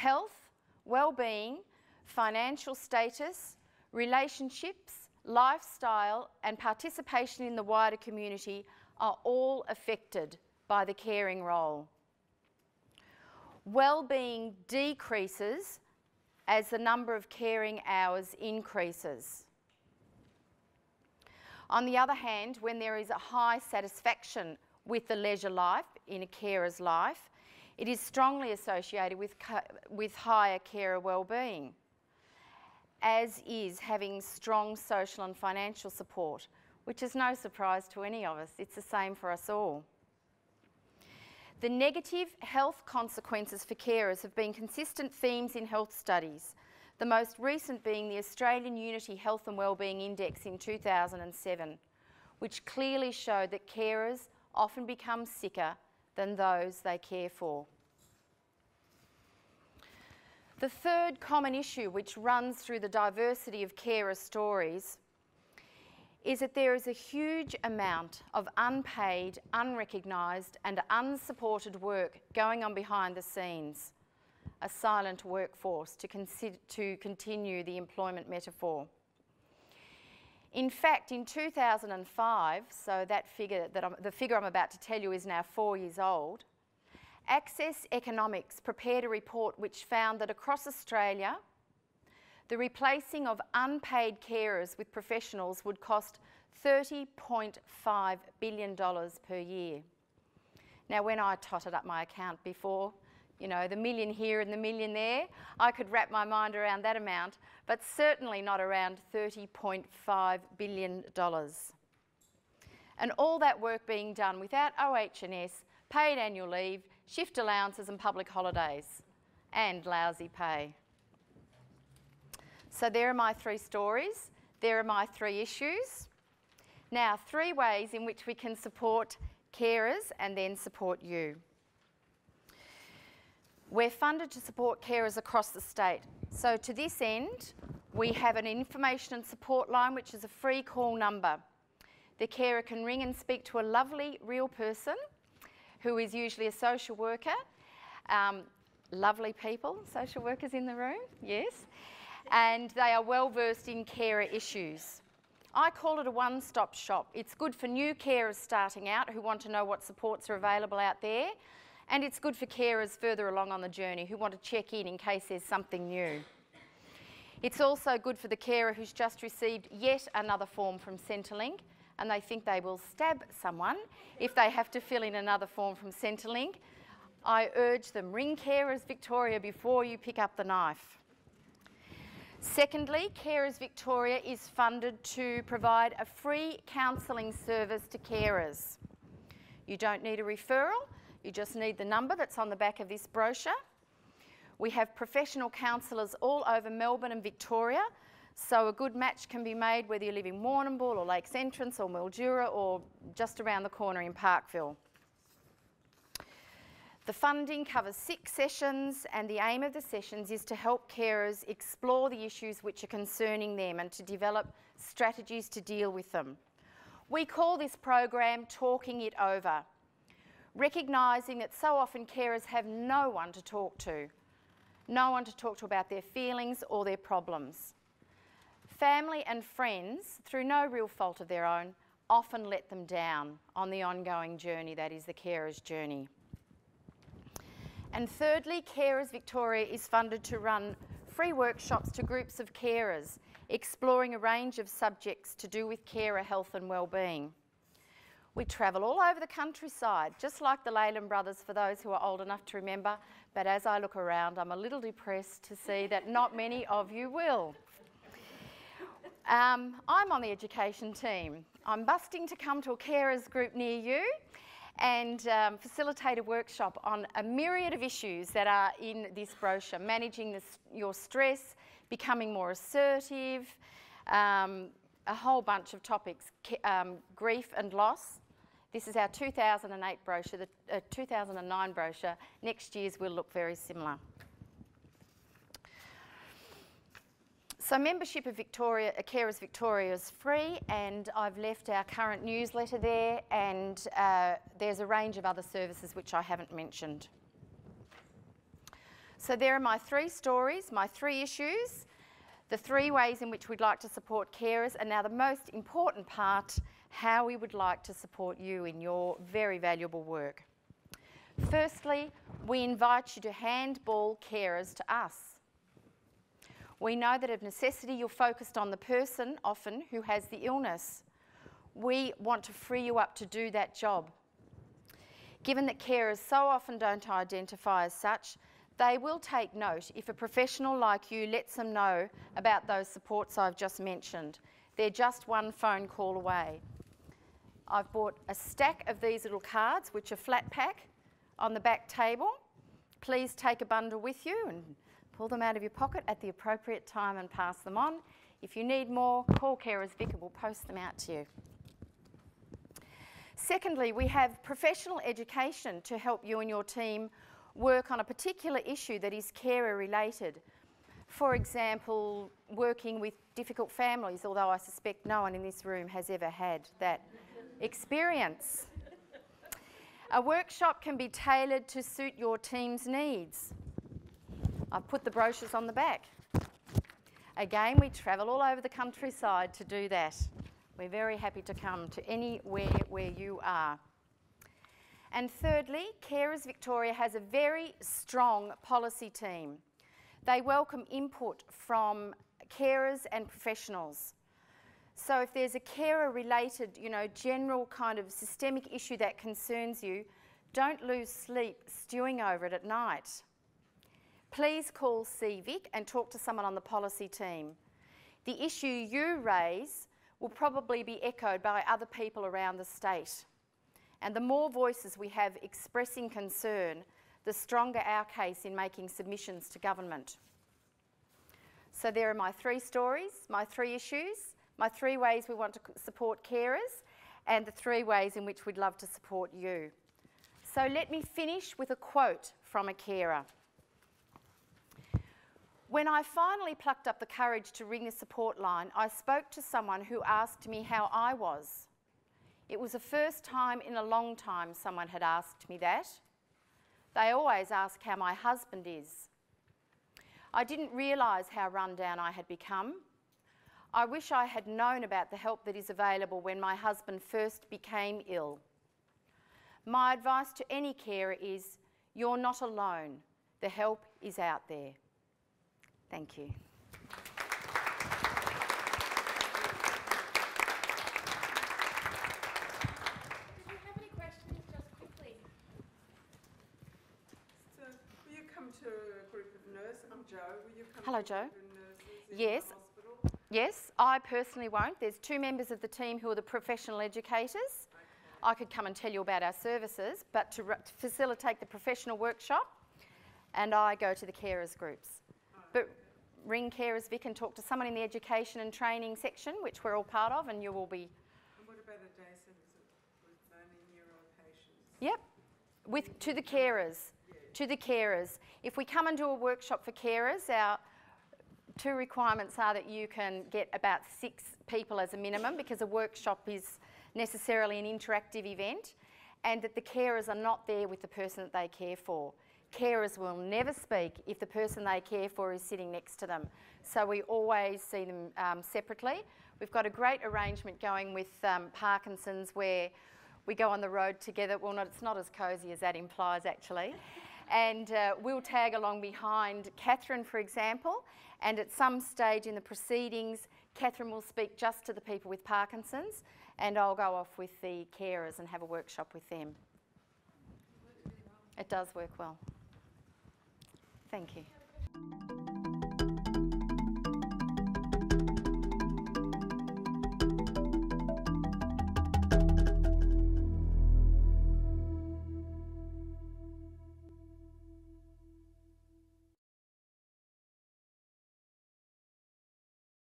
Health, well-being, financial status, relationships, lifestyle and participation in the wider community are all affected by the caring role. Well-being decreases as the number of caring hours increases. On the other hand, when there is a high satisfaction with the leisure life in a carer's life, it is strongly associated with higher carer well-being, as is having strong social and financial support, which is no surprise to any of us. It's the same for us all. The negative health consequences for carers have been consistent themes in health studies, the most recent being the Australian Unity Health and Wellbeing Index in 2007, which clearly showed that carers often become sicker than those they care for. The third common issue which runs through the diversity of carer stories is that there is a huge amount of unpaid, unrecognised and unsupported work going on behind the scenes, a silent workforce to continue the employment metaphor. In fact, in 2005, so the figure I'm about to tell you is now 4 years old, Access Economics prepared a report which found that across Australia, the replacing of unpaid carers with professionals would cost $30.5 billion per year. Now, when I totted up my account before, you know, the million here and the million there, I could wrap my mind around that amount, but certainly not around $30.5 billion. And all that work being done without OH&S, paid annual leave, shift allowances and public holidays, and lousy pay. So there are my three stories, there are my three issues. Now, three ways in which we can support carers and then support you. We're funded to support carers across the state. So to this end, we have an information and support line which is a free call number. The carer can ring and speak to a lovely real person who is usually a social worker. Lovely people, social workers in the room, yes. And they are well versed in carer issues. I call it a one-stop shop. It's good for new carers starting out who want to know what supports are available out there, and it's good for carers further along on the journey who want to check in case there's something new. It's also good for the carer who's just received yet another form from Centrelink and they think they will stab someone if they have to fill in another form from Centrelink. I urge them, ring Carers Victoria before you pick up the knife. Secondly, Carers Victoria is funded to provide a free counselling service to carers. You don't need a referral, you just need the number that's on the back of this brochure. We have professional counsellors all over Melbourne and Victoria, so a good match can be made whether you live in Warrnambool or Lakes Entrance or Mildura or just around the corner in Parkville. The funding covers 6 sessions and the aim of the sessions is to help carers explore the issues which are concerning them and to develop strategies to deal with them. We call this program Talking It Over, recognising that so often carers have no one to talk to about their feelings or their problems. Family and friends, through no real fault of their own, often let them down on the ongoing journey that is the carer's journey. And thirdly, Carers Victoria is funded to run free workshops to groups of carers, exploring a range of subjects to do with carer health and wellbeing. We travel all over the countryside, just like the Leyland brothers for those who are old enough to remember, but as I look around, I'm a little depressed to see that not many of you will. I'm on the education team. I'm busting to come to a carers group near you and facilitate a workshop on a myriad of issues that are in this brochure: managing your stress, becoming more assertive, a whole bunch of topics, grief and loss. This is our 2008 brochure, the 2009 brochure. Next year's will look very similar. So membership of Carers Victoria is free, and I've left our current newsletter there, and there's a range of other services which I haven't mentioned. So there are my 3 stories, my 3 issues, the 3 ways in which we'd like to support carers, and now the most important part, how we would like to support you in your very valuable work. Firstly, we invite you to handball carers to us. We know that of necessity you're focused on the person, often, who has the illness. We want to free you up to do that job. Given that carers so often don't identify as such, they will take note if a professional like you lets them know about those supports I've just mentioned. They're just one phone call away. I've bought a stack of these little cards, which are flat pack, on the back table. Please take a bundle with you and pull them out of your pocket at the appropriate time and pass them on. If you need more, call Carers Vic and we'll post them out to you. Secondly, we have professional education to help you and your team work on a particular issue that is carer related. For example, working with difficult families, although I suspect no one in this room has ever had that experience. A workshop can be tailored to suit your team's needs. I've put the brochures on the back. Again, we travel all over the countryside to do that. We're very happy to come to anywhere where you are. And thirdly, Carers Victoria has a very strong policy team. They welcome input from carers and professionals. So if there's a carer-related, general kind of systemic issue that concerns you, don't lose sleep stewing over it at night. Please call CVIC and talk to someone on the policy team. The issue you raise will probably be echoed by other people around the state. And the more voices we have expressing concern, the stronger our case in making submissions to government. So there are my 3 stories, my 3 issues, my 3 ways we want to support carers, and the 3 ways in which we'd love to support you. So let me finish with a quote from a carer. When I finally plucked up the courage to ring the support line, I spoke to someone who asked me how I was. It was the first time in a long time someone had asked me that. They always ask how my husband is. I didn't realise how run down I had become. I wish I had known about the help that is available when my husband first became ill. My advice to any carer is, you're not alone. The help is out there. Thank you. Do you have any questions, just quickly? So, will you come to a group of nurses? I'm Jo. Will you come Hello, to a Jo. group of nurses in Yes. the hospital? Yes, I personally won't. There's 2 members of the team who are the professional educators. Okay. I could come and tell you about our services, but to facilitate the professional workshop, and I go to the carers groups. But ring Carers Vic and talk to someone in the education and training section, which we're all part of, and you will be... And what about a day service with only neuro patients? Yep, to the carers. Yeah. To the carers. If we come and do a workshop for carers, our 2 requirements are that you can get about 6 people as a minimum, because a workshop is necessarily an interactive event, and that the carers are not there with the person that they care for. Carers will never speak if the person they care for is sitting next to them. So we always see them separately. We've got a great arrangement going with Parkinson's where we go on the road together. Well, it's not as cosy as that implies, actually. And we'll tag along behind Catherine, for example, and at some stage in the proceedings, Catherine will speak just to the people with Parkinson's, and I'll go off with the carers and have a workshop with them. It does work well. Thank you.